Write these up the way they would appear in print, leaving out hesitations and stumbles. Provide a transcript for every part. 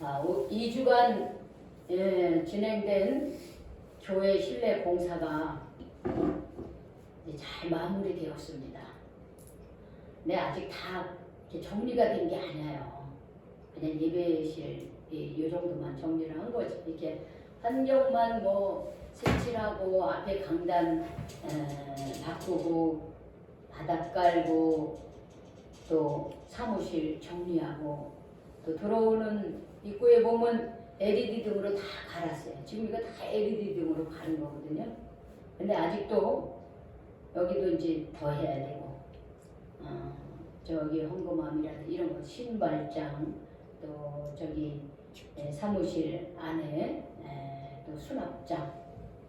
2주간 진행된 교회 실내 공사가 이제 잘 마무리되었습니다. 근데 아직 다 정리가 된 게 아니에요. 그냥 예배실 이 정도만 정리를 한 거지. 이렇게 환경만 뭐 색칠하고 앞에 강단 바꾸고 바닥 깔고 또 사무실 정리하고 또 들어오는 입구에 보면 LED 등으로 다 갈았어요. 지금 이거 다 LED 등으로 가는 거거든요. 근데 아직도 여기도 이제 더 해야 되고 저기 헌금함이라든지 이런 거 신발장 또 저기 사무실 안에 또 수납장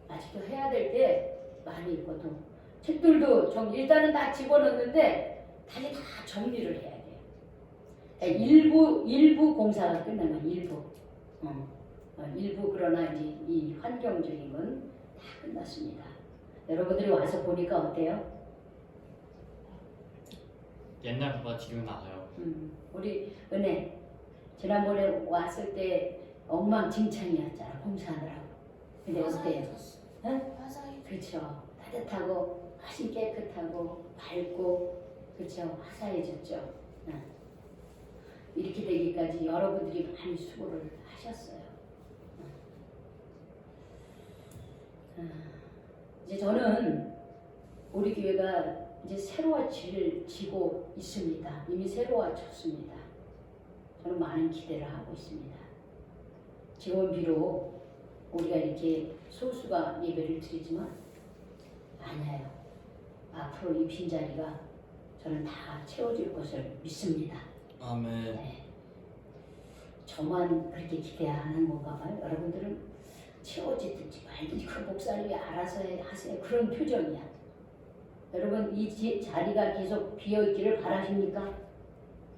아직도 해야 될 게 많이 있거든. 책들도 일단은 다 집어넣는데 다시 다 정리를 해야 돼요. 일부 공사가 끝나면 일부 그러나 이제 이 환경적인 건 다 끝났습니다. 여러분들이 와서 보니까 어때요? 옛날보다 지금 나아요. 우리 은혜 지난번에 왔을 때 엉망진창이었잖아 공사하느라고. 근데 어때요? 응? 그렇죠. 따뜻하고 훨씬 깨끗하고 밝고 그렇죠. 화사해졌죠. 이렇게 되기까지 여러분들이 많이 수고를 하셨어요. 이제 저는 우리 교회가 이제 새로워지고 있습니다. 이미 새로워졌습니다. 저는 많은 기대를 하고 있습니다. 지금 비록 우리가 이렇게 소수가 예배를 드리지만 아니에요. 앞으로 이 빈자리가 저는 다 채워질 것을 믿습니다. 아멘. 네. 저만 그렇게 기대하는 건가 봐요. 여러분들은 채워지든지 말든지 그 목사님이 알아서 하세요. 그런 표정이야. 여러분 이 자리가 계속 비어있기를 바라십니까?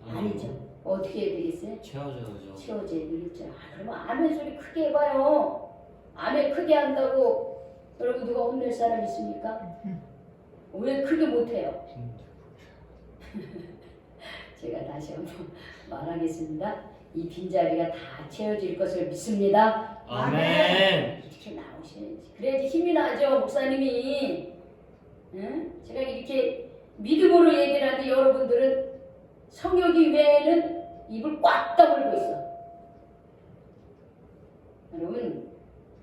아니죠. 어떻게 해야 되겠어요? 채워져야죠. 채워져야 되겠죠. 그러면 아멘 소리 크게 해봐요. 아멘 크게 한다고 여러분 누가 혼낼 사람 있습니까? 왜 크게 못해요? 제가 다시 한번 말하겠습니다. 이 빈자리가 다 채워질 것을 믿습니다. 아멘. 이렇게 나오셔야지. 그래야지 힘이 나죠, 목사님이. 응? 제가 이렇게 믿음으로 얘기를 하는데 여러분들은 성역이 외에는 입을 꽉 다물고 있어. 여러분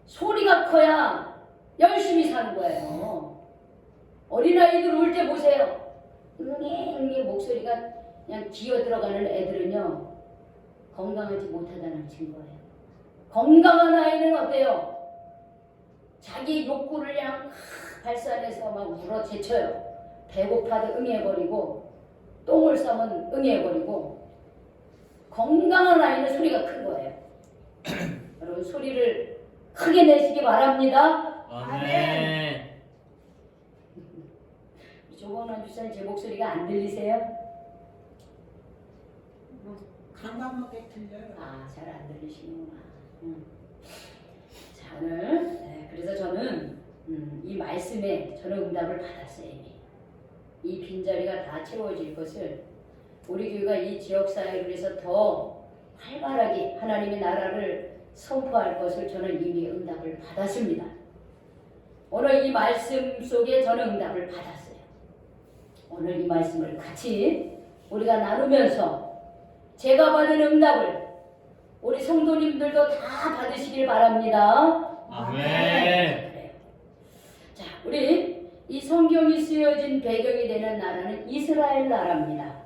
소리가 커야 열심히 사는 거예요. 어린아이들 울 때 보세요. 응애 목소리가 그냥 기어 들어가는 애들은요 건강하지 못하다는 증거예요. 건강한 아이는 어때요? 자기 욕구를 그냥 발산해서 막 울어 제쳐요. 배고파도 응애버리고 똥을 싸면 응애버리고. 건강한 아이는 소리가 큰 거예요. 여러분 소리를 크게 내시기 바랍니다. 아멘. 조건원 주사님 제 목소리가 안 들리세요? 강감하게 들려요. 잘 안 들리시는구나. 자 오늘 그래서 저는 이 말씀에 저는 응답을 받았어요. 이 빈자리가 다 채워질 것을 우리 교회가 이 지역사회를 위해서 더 활발하게 하나님의 나라를 선포할 것을 저는 이미 응답을 받았습니다. 오늘 이 말씀 속에 저는 응답을 받았어요. 오늘 이 말씀을 같이 우리가 나누면서 제가 받은 응답을 우리 성도님들도 다 받으시길 바랍니다. 아멘. 그래요. 자, 우리 이 성경이 쓰여진 배경이 되는 나라는 이스라엘 나라입니다.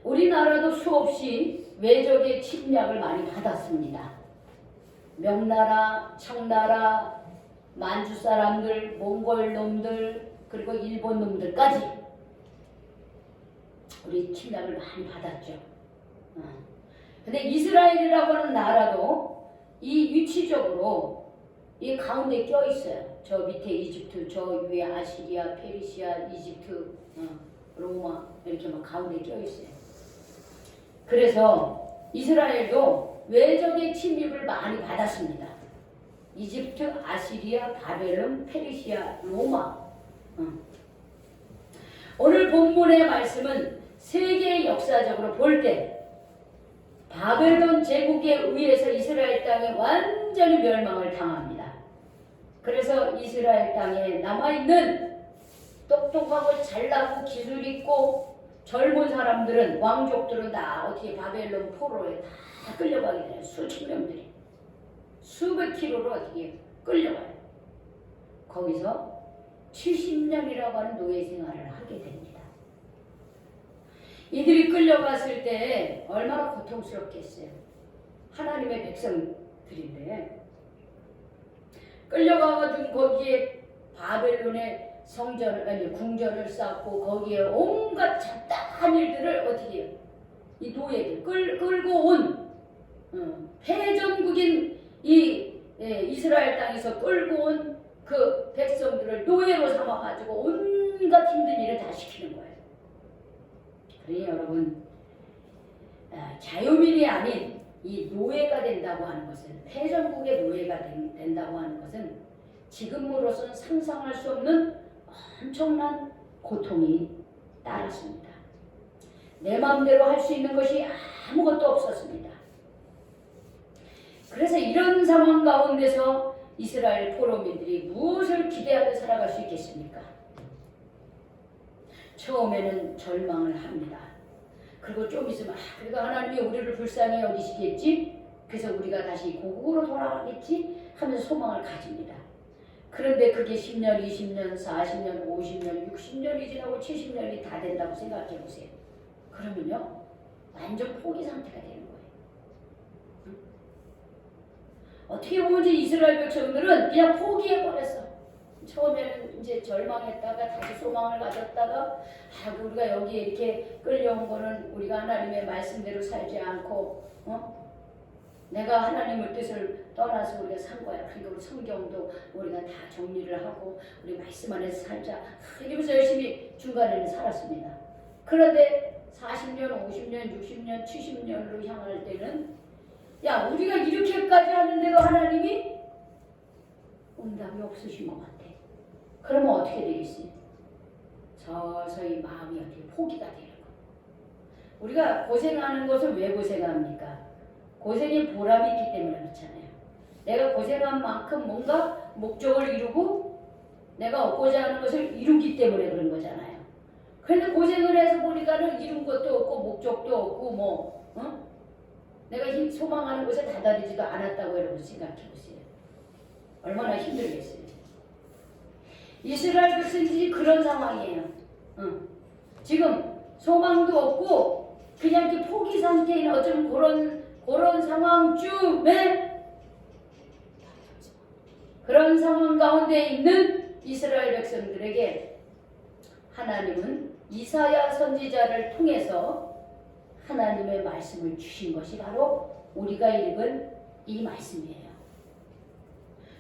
우리나라도 수없이 외적의 침략을 많이 받았습니다. 명나라, 청나라, 만주 사람들, 몽골 놈들, 그리고 일본 놈들까지 우리 침략을 많이 받았죠. 근데 이스라엘이라고 하는 나라도 이 위치적으로 이 가운데 껴 있어요. 저 밑에 이집트, 저 위에 아시리아, 페르시아, 이집트, 로마 이렇게 막 가운데 껴 있어요. 그래서 이스라엘도 외적의 침입을 많이 받았습니다. 이집트, 아시리아, 바벨론, 페르시아, 로마. 오늘 본문의 말씀은 세계 역사적으로 볼 때 바벨론 제국에 의해서 이스라엘 땅에 완전히 멸망을 당합니다. 그래서 이스라엘 땅에 남아있는 똑똑하고 잘나고 기술 있고 젊은 사람들은 왕족들은 다 어떻게 바벨론 포로에 다 끌려가게 돼요. 수천 명들이 수백 킬로로 어떻게 끌려가요. 거기서 70년이라고 하는 노예 생활을 하게 됩니다. 이들이 끌려갔을 때 얼마나 고통스럽겠어요. 하나님의 백성들인데 끌려가가지고 거기에 바벨론의 성전을 아니 궁전을 쌓고 거기에 온갖 잡다한 일들을 어떻게 해요? 이 노예들 끌고 온 패전국인 이 이스라엘 땅에서 끌고 온 그 백성들을 노예로 삼아가지고 온갖 힘든 일을 다 시키는 거예요. 그러니 여러분 자유민이 아닌 이 노예가 된다고 하는 것은 패전국의 노예가 된다고 하는 것은 지금으로서는 상상할 수 없는 엄청난 고통이 따랐습니다. 내 마음대로 할 수 있는 것이 아무것도 없었습니다. 그래서 이런 상황 가운데서 이스라엘 포로민들이 무엇을 기대하며 살아갈 수 있겠습니까? 처음에는 절망을 합니다. 그리고 좀 있으면 그래도 하나님이 우리를 불쌍히 여기시겠지? 그래서 우리가 다시 고국으로 돌아가겠지? 하면서 소망을 가집니다. 그런데 그게 10년, 20년, 40년, 50년, 60년이 지나고 70년이 다 된다고 생각해 보세요. 그러면요 완전 포기 상태가 되는 거예요. 어떻게 보면 이스라엘 백성들은 그냥 포기해버렸어. 처음에는 이제 절망했다가 다시 소망을 가졌다가 우리가 여기에 이렇게 끌려온 거는 우리가 하나님의 말씀대로 살지 않고 내가 하나님의 뜻을 떠나서 우리가 산 거야. 그러니까 우리 성경도 우리가 다 정리를 하고 우리 말씀 안에서 살자. 이러면서 열심히 중간에는 살았습니다. 그런데 40년, 50년, 60년, 70년으로 향할 때는 야 우리가 이렇게까지 하는데도 하나님이 응답이 없으신 것 같아. 그러면 어떻게 되겠어요? 서서히 마음이 어떻게 포기가 되는 거예요. 우리가 고생하는 것을 왜 고생합니까? 고생에 보람이 있기 때문에 그렇잖아요. 내가 고생한 만큼 뭔가 목적을 이루고 내가 얻고자 하는 것을 이루기 때문에 그런 거잖아요. 그런데 고생을 해서 보니까는 이룬 것도 없고 목적도 없고 내가 소망하는 것에 다다르지도 않았다고 여러분 생각해 보세요. 얼마나 힘들겠어요. 이스라엘 백성들이 그런 상황이에요. 지금 소망도 없고 그냥 이렇게 포기 상태인 어쩌면 그런 상황쯤에 그런 상황 가운데 있는 이스라엘 백성들에게 하나님은 이사야 선지자를 통해서 하나님의 말씀을 주신 것이 바로 우리가 읽은 이 말씀이에요.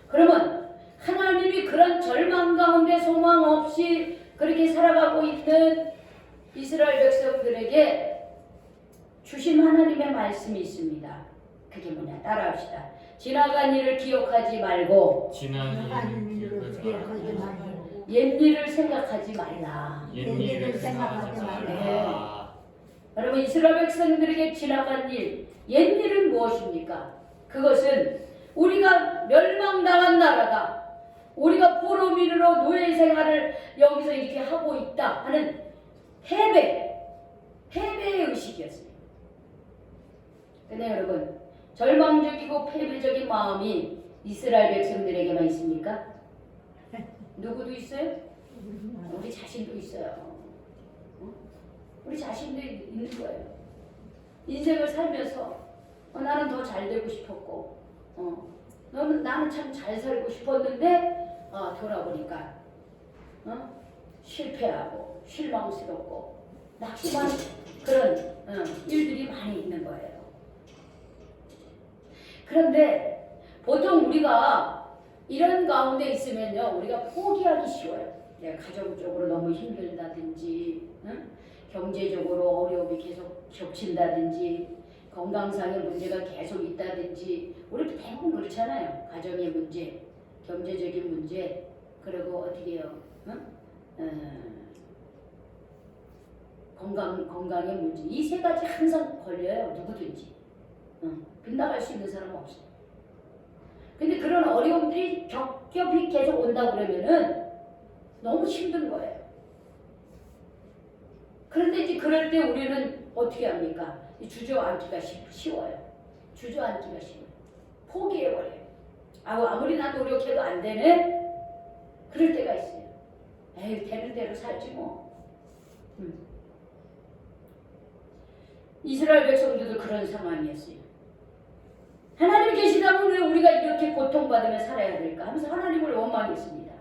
그러면 하나님이 그런 절망 가운데 소망 없이 그렇게 살아가고 있는 이스라엘 백성들에게 주신 하나님의 말씀이 있습니다. 그게 뭐냐? 따라합시다. 지나간 일을 기억하지 말고 지난 일을 기억하지 말고 옛일을 생각하지 말라. 옛일을 생각하지 말라. 여러분 이스라엘 백성들에게 지나간 일, 옛일은 무엇입니까? 그것은 우리가 멸망당한 나라다. 우리가 포로민으로 노예 생활을 여기서 이렇게 하고 있다 하는 패배의 의식이었어요. 근데 여러분 절망적이고 패배적인 마음이 이스라엘 백성들에게만 있습니까? 누구도 있어요? 우리 자신도 있어요. 우리 자신도 있는 거예요. 인생을 살면서 나는 더 잘 되고 싶었고 나는 참 잘 살고 싶었는데 돌아보니까 실패하고 실망스럽고 낙심한 그런 일들이 많이 있는 거예요. 그런데 보통 우리가 이런 가운데 있으면요 우리가 포기하기 쉬워요. 내가 가정적으로 너무 힘들다든지 경제적으로 어려움이 계속 겹친다든지 건강상의 문제가 계속 있다든지 우리 대부분 그렇잖아요. 가정의 문제, 경제적인 문제, 그리고 어떻게 해요? 건강의 문제. 이 세 가지 항상 걸려요. 누구든지. 빗나갈 수 있는 사람은 없어요. 근데 그런 어려움들이 겹겹이 계속 온다 그러면은 너무 힘든 거예요. 그런데 이제 그럴 때 우리는 어떻게 합니까? 주저앉기가 쉬워요. 주저앉기가 쉬워요. 포기해버려요. 아무리 나 노력해도 안 되네? 그럴 때가 있어요. 에이, 되는 대로 살지 뭐. 이스라엘 백성들도 그런 상황이었어요. 하나님 계시다면 왜 우리가 이렇게 고통받으며 살아야 될까 하면서 하나님을 원망했습니다.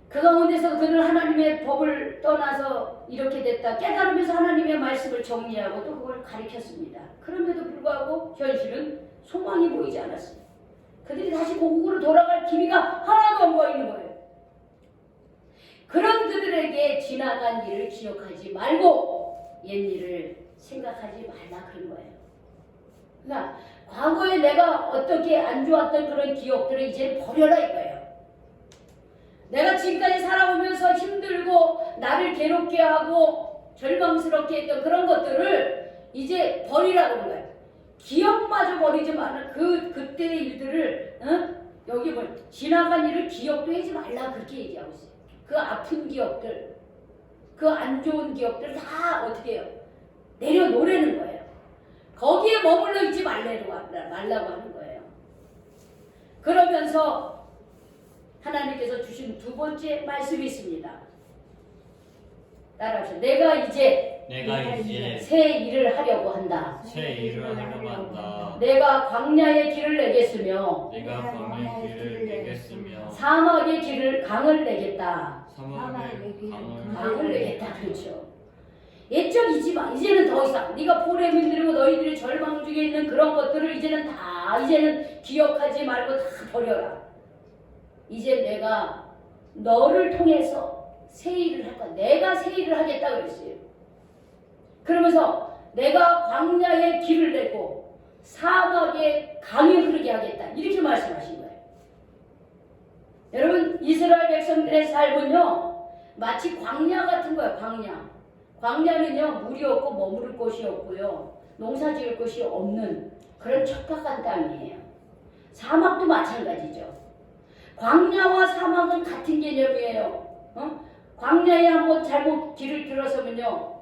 그 가운데서 그는 하나님의 법을 떠나서 이렇게 됐다 깨달으면서 하나님의 말씀을 정리하고 또 그걸 가르쳤습니다. 그럼에도 불구하고 현실은 소망이 보이지 않았어요. 그들이 다시 고국으로 돌아갈 기미가 하나도 안 보이는 거예요. 그런 그들에게 지나간 일을 기억하지 말고 옛 일을 생각하지 말라 그런 거예요. 그러니까 과거에 내가 어떻게 안 좋았던 그런 기억들을 이제 버려라 이거예요. 내가 지금까지 살아오면서 힘들고 나를 괴롭게 하고 절망스럽게 했던 그런 것들을 이제 버리라고 그런 거예요. 기억마저 버리지 마라. 그때의 일들을 여기 지나간 일을 기억도 하지 말라 그렇게 얘기하고 있어요. 그 아픈 기억들, 그 안 좋은 기억들 다 어떻게 해요? 내려놓으라는 거예요. 거기에 머물러 있지 말라고 하는 거예요. 그러면서 하나님께서 주신 두 번째 말씀이 있습니다. 따라하세요. 내가 이제 새 일을 하려고 한다. 새 일을 하려고 한다. 내가 광야의 길을 내겠으며 내가 광야의 길을 내겠으며 사막의 길을 강을 내겠다. 사막의 강을 내겠다. 그렇죠. 옛적이지 마. 이제는 더 이상 네가 볼에 흔들리고 너희들이 절망 중에 있는 그런 것들을 이제는 기억하지 말고 다 버려라. 이제 내가 너를 통해서 새 일을 할 거야. 내가 새 일을 하겠다 그랬어요. 그러면서 내가 광야의 길을 내고 사막에 강이 흐르게 하겠다. 이렇게 말씀하신 거예요. 여러분 이스라엘 백성들의 삶은요 마치 광야 같은 거예요. 광야는요 물이 없고 머무를 곳이 없고요 농사 지을 곳이 없는 그런 척박한 땅이에요. 사막도 마찬가지죠. 광야와 사막은 같은 개념이에요. 광야에 한번 잘못 길을 들어서면요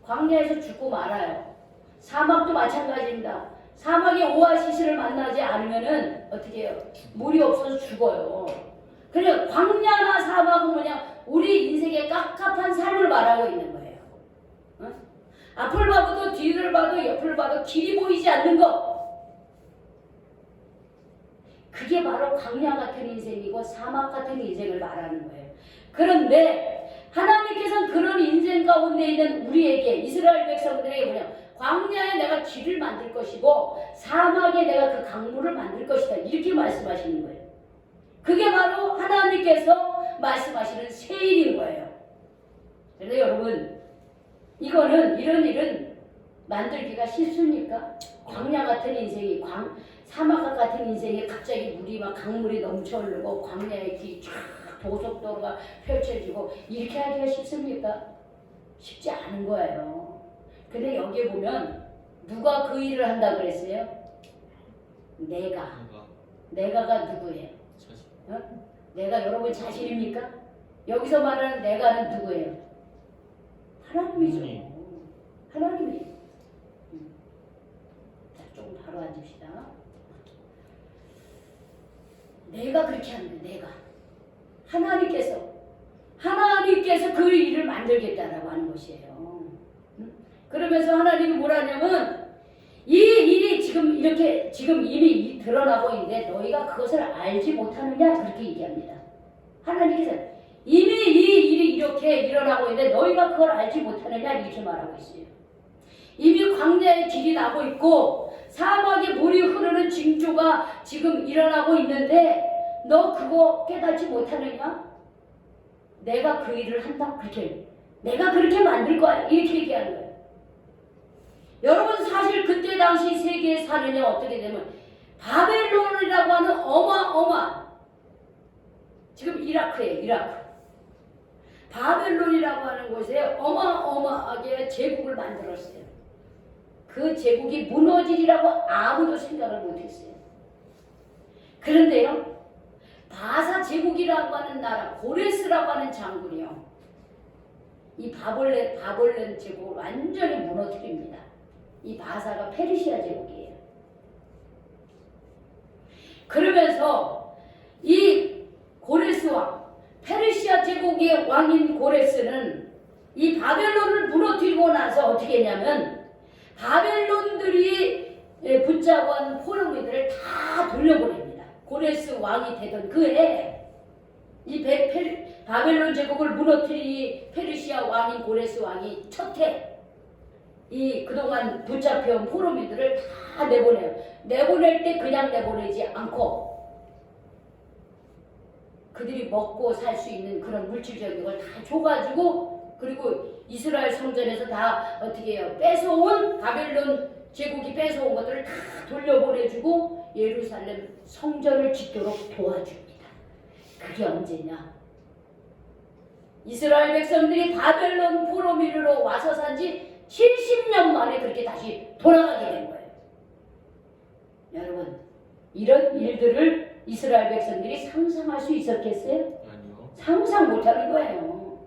광야에서 죽고 말아요. 사막도 마찬가지입니다. 사막에 오아시스를 만나지 않으면은 어떻게 해요? 물이 없어서 죽어요. 그래 광야나 사막은 뭐냐? 우리 인생의 깝깝한 삶을 말하고 있는 거예요. 앞을 봐도 뒤를 봐도 옆을 봐도 길이 보이지 않는 것. 그게 바로 광야 같은 인생이고 사막 같은 인생을 말하는 거예요. 그런데 하나님께서는 그런 인생 가운데 있는 우리에게 이스라엘 백성들에게 뭐냐? 광야에 내가 길을 만들 것이고 사막에 내가 그 강물을 만들 것이다. 이렇게 말씀하시는 거예요. 그게 바로 하나님께서 말씀하시는 새 일인 거예요. 그래서 여러분 이런 일은 만들기가 쉽습니까? 광야 같은 인생이 사막 같은 인생에 갑자기 물이 막 강물이 넘쳐 흐르고 광야의 길이 쫙 고속도로가 펼쳐지고 이렇게 하기가 쉽습니까? 쉽지 않은 거예요. 근데 여기에 보면 누가 그 일을 한다 그랬어요? 내가가 누구예요? 내가 여러분 자신입니까? 여기서 말하는 내가는 누구예요? 하나님이죠. 하나님이. 자, 조금 바로 앉읍시다. 내가 그렇게 하는 거예요. 내가. 하나님께서 그 일을 만들겠다라고 하는 것이에요. 그러면서 하나님이 뭐라냐면 이 일이 지금 이미 드러나고 있는데 너희가 그것을 알지 못하느냐 그렇게 얘기합니다. 하나님께서 이미 이 일이 이렇게 일어나고 있는데 너희가 그걸 알지 못하느냐 이렇게 말하고 있어요. 이미 광야의 길이 나고 있고 사막에 물이 흐르는 징조가 지금 일어나고 있는데 너 그거 깨닫지 못하느냐? 내가 그 일을 한다 그렇게 내가 그렇게 만들 거야 이렇게 얘기하는 거예요. 여러분 사실 그때 당시 세계에 사느냐 어떻게 되면 바벨론이라고 하는 지금 이라크예요. 이라크. 바벨론이라고 하는 곳에 어마어마하게 제국을 만들었어요. 그 제국이 무너지리라고 아무도 생각을 못했어요. 그런데요, 바사 제국이라고 하는 나라, 고레스라고 하는 장군이요, 이 바벨론 제국을 완전히 무너뜨립니다. 이 바사가 페르시아 제국이에요. 그러면서 이 고레스 왕, 페르시아 제국의 왕인 고레스는 이 바벨론을 무너뜨리고 나서 어떻게 했냐면 바벨론들이 붙잡은 포로미들을 다 돌려보냅니다. 고레스 왕이 되던 그 해에 이 바벨론 제국을 무너뜨린 페르시아 왕인 고레스 왕이 첫 해 이 그동안 붙잡혀온 포로미들을 다 내보내요. 내보낼 때 그냥 내보내지 않고 그들이 먹고 살 수 있는 그런 물질적인 걸 다 줘가지고, 그리고 이스라엘 성전에서 다 어떻게 해요? 뺏어온, 바벨론 제국이 뺏어온 것들을 다 돌려보내주고 예루살렘 성전을 짓도록 도와줍니다. 그게 언제냐? 이스라엘 백성들이 바벨론 포로미로 와서 산지 70년 만에 그렇게 다시 돌아가게 된 거예요. 여러분, 이런 일들을 이스라엘 백성들이 상상할 수 있었겠어요? 아니요. 상상 못하는 거예요.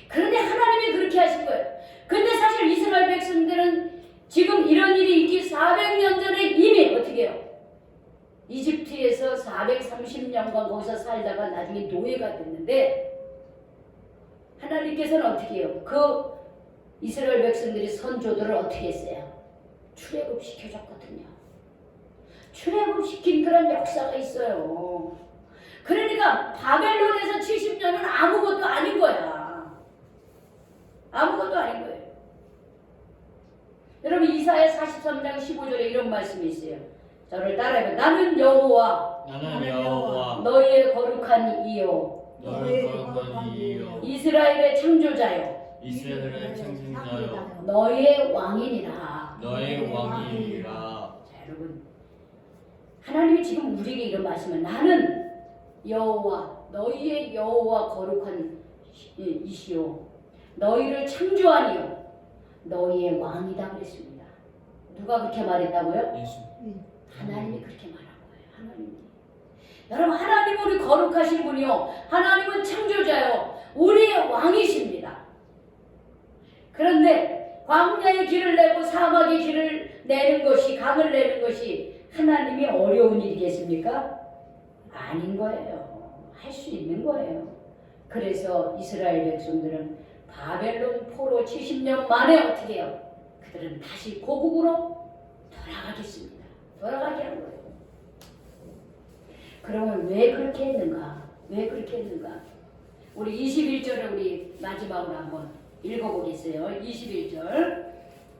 그런데 하나님이 그렇게 하신 거예요. 근데 사실 이스라엘 백성들은 지금 이런 일이 있기 400년 전에 이미 어떻게 해요? 이집트에서 430년간 거기서 살다가 나중에 노예가 됐는데, 하나님께서는 어떻게 해요? 그 이스라엘 백성들이 선조들을 어떻게 했어요? 출애굽시켜줬거든요. 출애굽시킨 그런 역사가 있어요. 그러니까 바벨론에서 70년은 아무것도 아닌 거야. 아무것도 아닌 거예요. 여러분, 이사야 43장 15절에 이런 말씀이 있어요. 저를 따라해봐. 나는 여호와 나는 여호와 너희의 거룩한 이요 너의 거룩한 이요 이스라엘의 창조자요 이스라엘의 창생자요 너희의 왕이니라. 너의 왕이니라. 자, 여러분, 하나님이 지금 우리에게 이런 말씀을, 나는 여호와 너희의 여호와 거룩한 이시요 너희를 창조하니요 너희의 왕이다 그랬습니다. 누가 그렇게 말했다고요? 예수. 하나님이 그렇게 말한 거예요. 하나님이. 여러분, 하나님은 우리 거룩하신 분이요, 하나님은 창조자요, 우리의 왕이십니다. 그런데 광야의 길을 내고 사막의 길을 내는 것이, 강을 내는 것이 하나님이 어려운 일이겠습니까? 아닌 거예요. 할 수 있는 거예요. 그래서 이스라엘 백성들은 바벨론 포로 70년 만에 어떻게 해요? 그들은 다시 고국으로 돌아가겠습니다. 돌아가게 한 거예요. 그러면 왜 그렇게 했는가? 왜 그렇게 했는가? 우리 21절을 우리 마지막으로 한번 읽어보겠어요. 21절.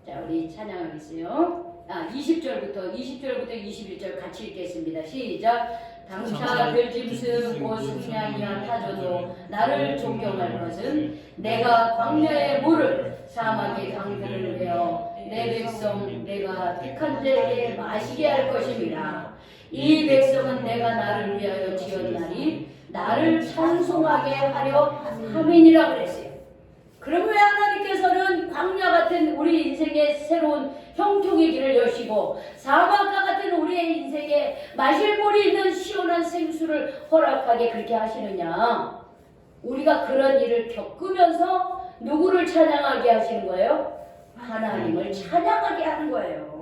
자, 우리 찬양하겠어요. 20절부터 21절 같이 읽겠습니다. 시작. 당차 들짐승 곧 승냥이와 타조도 나를 존경할 것은 내가 광야의 물을 사막의 강들을 내어 내 백성 내가 택한 자에게 마시게 할 것입니다. 이 백성은 내가 나를 위하여 지었나니 나를 찬송하게 하려 함이니라 그랬어요. 그럼 왜 하나님께서는 광야 같은 우리 인생의 새로운 형통의 길을 여시고 사막과 같은 우리의 인생에 마실 물이 있는 시원한 생수를 허락하게 그렇게 하시느냐? 우리가 그런 일을 겪으면서 누구를 찬양하게 하시는 거예요? 하나님을 찬양하게 하는 거예요.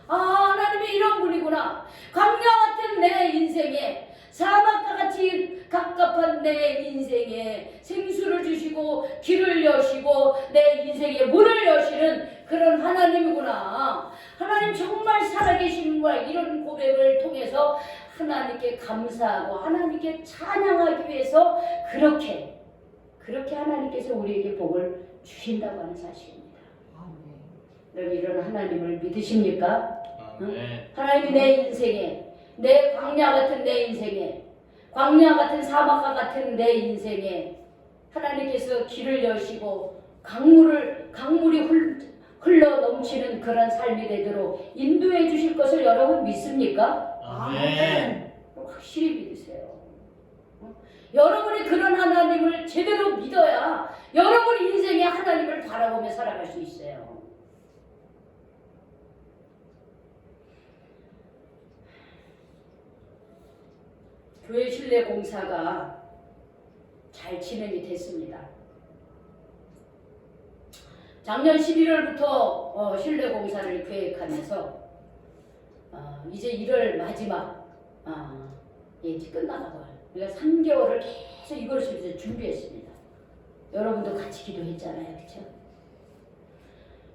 아, 하나님이 이런 분이구나. 광야 같은 내 인생에, 사막과 같이 갑갑한 내 인생에 생수를 주시고 길을 여시고 내 인생에 문을 여시는 그런 하나님이구나. 하나님 정말 살아계시는 거야. 이런 고백을 통해서 하나님께 감사하고 하나님께 찬양하기 위해서 그렇게 하나님께서 우리에게 복을 주신다고 하는 사실입니다. 여러분, 이런 하나님을 믿으십니까? 응? 하나님이 내 인생에, 내 광야 같은 내 인생에, 광야 같은 사막과 같은 내 인생에 하나님께서 길을 여시고 강물이 흘러 넘치는 그런 삶이 되도록 인도해 주실 것을 여러분 믿습니까? 아멘. 확실히 믿으세요. 여러분이 그런 하나님을 제대로 믿어야 여러분 인생의 하나님을 바라보며 살아갈 수 있어요. 교회 실내 공사가 잘 진행이 됐습니다. 작년 11월부터 실내 공사를 계획하면서 이제 1월 마지막 이제 끝나가고 우리가 3개월을 계속 이것을 이제 준비했습니다. 여러분도 같이 기도했잖아요, 그렇죠?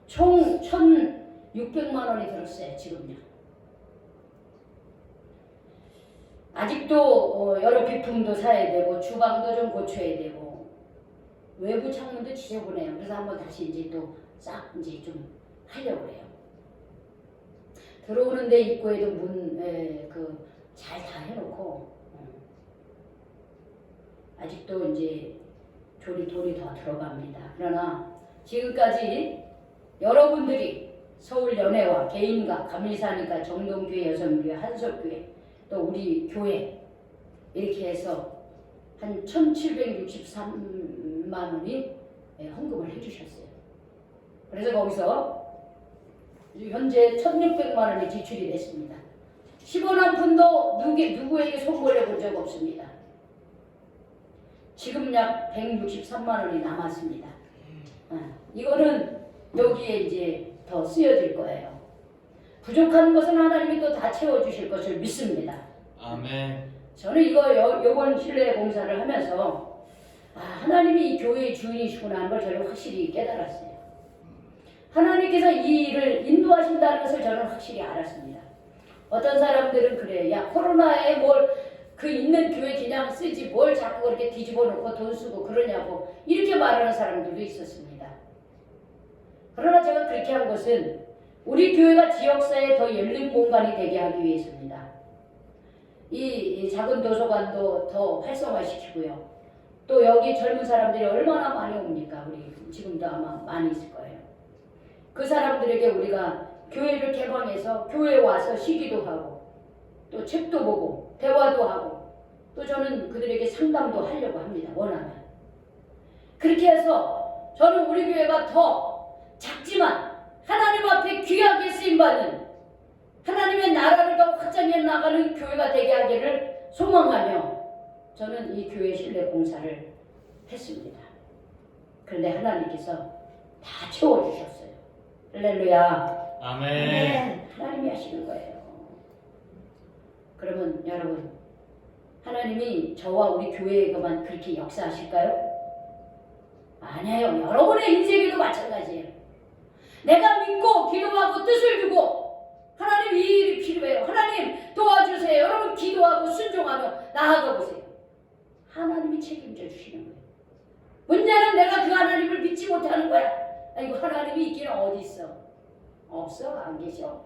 총 1,600만 원이 들었어요, 지금요. 아직도 여러 비품도 사야 되고 주방도 좀 고쳐야 되고 외부 창문도 지저분해요. 그래서 한번 다시 이제 또 싹 이제 좀 하려고 해요. 들어오는데 입구에도 문 잘 다 해놓고 아직도 이제 돈이 더 들어갑니다. 그러나 지금까지 여러분들이 서울연회와 개인과 감리사니까 정동교회, 여성교회, 한석교회 또 우리 교회 이렇게 해서 한 1,763만 원이 헌금을 해주셨어요. 그래서 거기서 현재 1,600만 원이 지출이 됐습니다. 10원 한 푼도 누구에게 선물해 본 적 없습니다. 지금 약 163만 원이 남았습니다. 이거는 여기에 이제 더 쓰여질 거예요. 부족한 것은 하나님이 또 다 채워주실 것을 믿습니다. 아멘. 저는 이번 실내 공사를 하면서 하나님이 이 교회의 주인이시구나 하는 걸 저는 확실히 깨달았어요. 하나님께서 이 일을 인도하신다는 것을 저는 확실히 알았습니다. 어떤 사람들은 그래요. 야, 코로나에 그 있는 교회 그냥 쓰지 뭘 자꾸 그렇게 뒤집어 놓고 돈 쓰고 그러냐고 이렇게 말하는 사람들도 있었습니다. 그러나 제가 그렇게 한 것은 우리 교회가 지역사회에 더 열린 공간이 되게 하기 위해서입니다. 이 작은 도서관도 더 활성화시키고요. 또 여기 젊은 사람들이 얼마나 많이 옵니까? 우리 지금도 아마 많이 있을 거예요. 그 사람들에게 우리가 교회를 개방해서 교회에 와서 쉬기도 하고 또 책도 보고 대화도 하고 또 저는 그들에게 상담도 하려고 합니다. 원하면. 그렇게 해서 저는 우리 교회가 더 작지만 하나님 앞에 귀하게 쓰임받는 하나님의 나라를 더 확장해 나가는 교회가 되게 하기를 소망하며 저는 이 교회 실내 공사를 했습니다. 그런데 하나님께서 다 채워주셨어요. 할렐루야. 아멘. 하나님이 하시는 거예요. 그러면 여러분, 하나님이 저와 우리 교회에만 그렇게 역사하실까요? 아니에요. 여러분의 인생에도 마찬가지예요. 내가 믿고 기도하고 뜻을 두고 하나님 이 일이 필요해요. 하나님 도와주세요. 여러분 기도하고 순종하며 나아가 보세요. 하나님이 책임져 주시는 거예요. 문제는 내가 그 하나님을 믿지 못하는 거야. 아이고 하나님이 있기는 어디 있어? 없어? 안 계셔?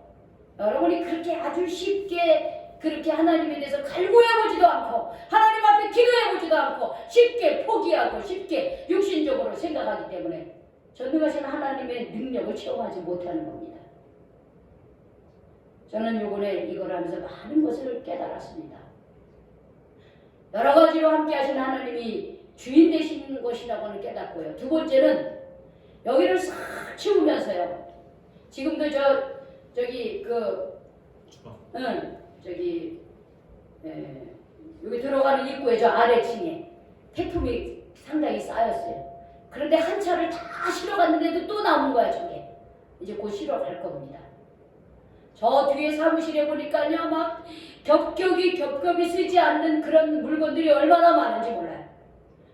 여러분이 그렇게 아주 쉽게 그렇게 하나님에 대해서 갈구해보지도 않고 하나님 앞에 기도해보지도 않고 쉽게 포기하고 쉽게 육신적으로 생각하기 때문에 전능하신 하나님의 능력을 체험하지 못하는 겁니다. 저는 요번에 이걸 하면서 많은 것을 깨달았습니다. 여러 가지로 함께 하신 하나님이 주인 되신 것이라고는 깨닫고요. 두 번째는 여기를 싹 치우면서요. 지금도 여기 들어가는 입구에 저 아래층에 태풍이 상당히 쌓였어요. 그런데 한 차를 다 실어갔는데도 또 남은 거야 저게. 이제 곧 실어갈 겁니다. 저 뒤에 사무실에 보니까요 막 겹겹이 쓰지 않는 그런 물건들이 얼마나 많은지 몰라요.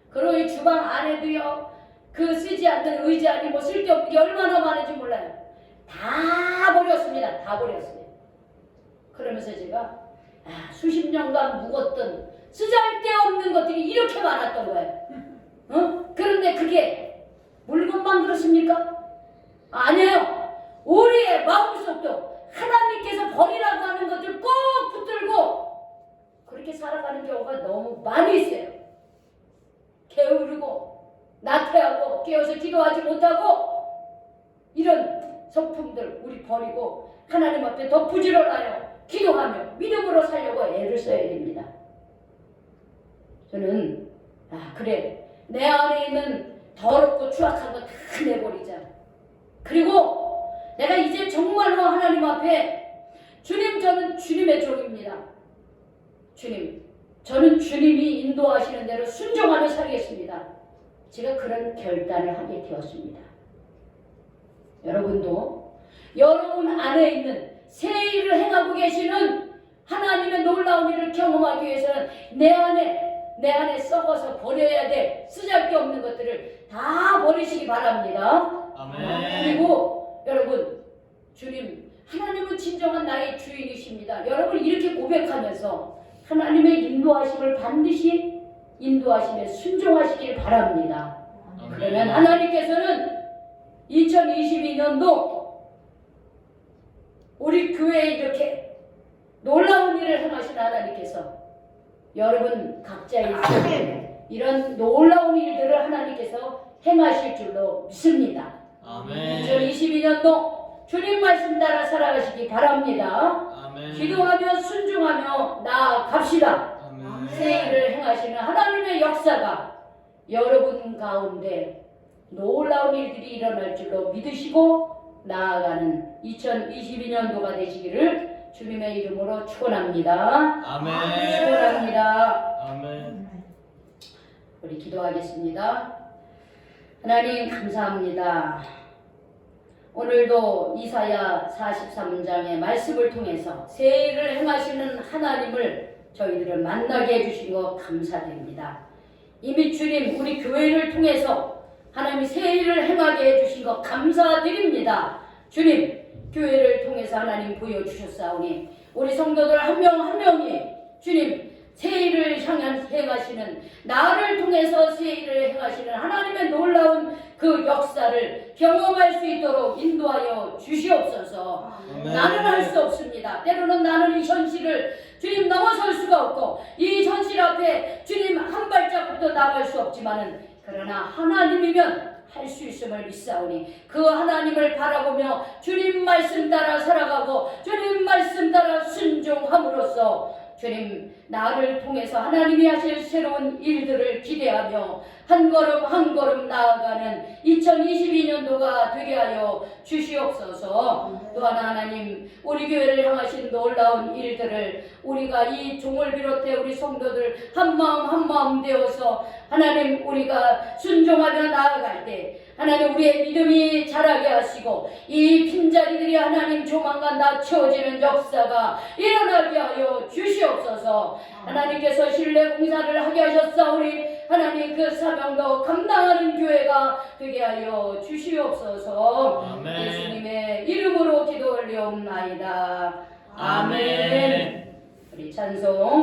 그리고 이 주방 안에도요 그 쓰지 않는 의자니 뭐 쓸데없는 게 얼마나 많은지 몰라요. 다 버렸습니다. 다 버렸어요. 그러면서 제가 수십 년간 묵었던 쓰잘데없는 것들이 이렇게 많았던 거예요. 그런데 그게 물건만 그렇습니까? 아니에요. 우리의 마음속도 하나님께서 버리라고 하는 것들 꼭 붙들고 그렇게 살아가는 경우가 너무 많이 있어요. 게으르고 나태하고 깨어서 기도하지 못하고 이런 성품들 우리 버리고 하나님 앞에 더 부지런하여 기도하며 믿음으로 살려고 애를 써야 됩니다. 저는 그래. 내 안에 있는 더럽고 추악한 거 다 내버리자. 그리고 내가 이제 정말로 하나님 앞에 주님, 저는 주님의 종입니다. 주님, 저는 주님이 인도하시는 대로 순종하며 살겠습니다. 제가 그런 결단을 하게 되었습니다. 여러분도 여러분 안에 있는 새 일을 행하고 계시는 하나님의 놀라운 일을 경험하기 위해서는 내 안에 썩어서 버려야 될 쓰잘데없는 것들을 다 버리시기 바랍니다. 아멘. 그리고 여러분, 주님, 하나님은 진정한 나의 주인이십니다. 여러분 이렇게 고백하면서 하나님의 인도하심을 반드시 인도하심에 순종하시길 바랍니다. 그러면 하나님께서는 2022년도 우리 교회에 이렇게 놀라운 일을 행하신 하나님께서 여러분 각자의 삶에 이런 놀라운 일들을 하나님께서 행하실 줄로 믿습니다. 아멘. 2022년도 주님 말씀 따라 살아가시기 바랍니다. 아멘. 기도하며 순종하며 나아갑시다. 아멘. 새 일을 행하시는 하나님의 역사가 여러분 가운데 놀라운 일들이 일어날 줄로 믿으시고 나아가는 2022년도가 되시기를 주님의 이름으로 축원합니다. 아멘. 축원합니다. 아멘. 우리 기도하겠습니다. 하나님 감사합니다. 오늘도 이사야 43장의 말씀을 통해서 새 일을 행하시는 하나님을 저희들을 만나게 해주신 것 감사드립니다. 이미 주님 우리 교회를 통해서 하나님이 새 일을 행하게 해주신 것 감사드립니다. 주님 교회를 통해서 하나님 보여주셨사오니 우리 성도들 한 명 한 명이 주님 새 일을 행하시는 나를 통해서 새 일을 행하시는 하나님의 놀라운 그 역사를 경험할 수 있도록 인도하여 주시옵소서. 아멘. 나는 할 수 없습니다. 때로는 나는 이 현실을 주님 넘어설 수가 없고 이 현실 앞에 주님 한 발짝부터 나갈 수 없지만은 그러나 하나님이면 할 수 있음을 믿사오니 그 하나님을 바라보며 주님 말씀 따라 살아가고 주님 말씀 따라 순종함으로써 주님 나를 통해서 하나님이 하실 새로운 일들을 기대하며 한 걸음 한 걸음 나아가는 2022년도가 되게 하여 주시옵소서. 또 하나님 우리 교회를 향하신 놀라운 일들을 우리가 이 종을 비롯해 우리 성도들 한 마음 되어서 하나님 우리가 순종하며 나아갈 때 하나님 우리의 믿음이 자라게 하시고 이 빈자리들이 하나님 조만간 다 채워지는 역사가 일어나게 하여 주시옵소서. 하나님께서 신뢰 공사를 하게 하셨사오니 하나님 그 사명도 감당하는 교회가 되게 하여 주시옵소서. 아멘. 예수님의 이름으로 기도 올리옵나이다. 아멘. 우리 찬송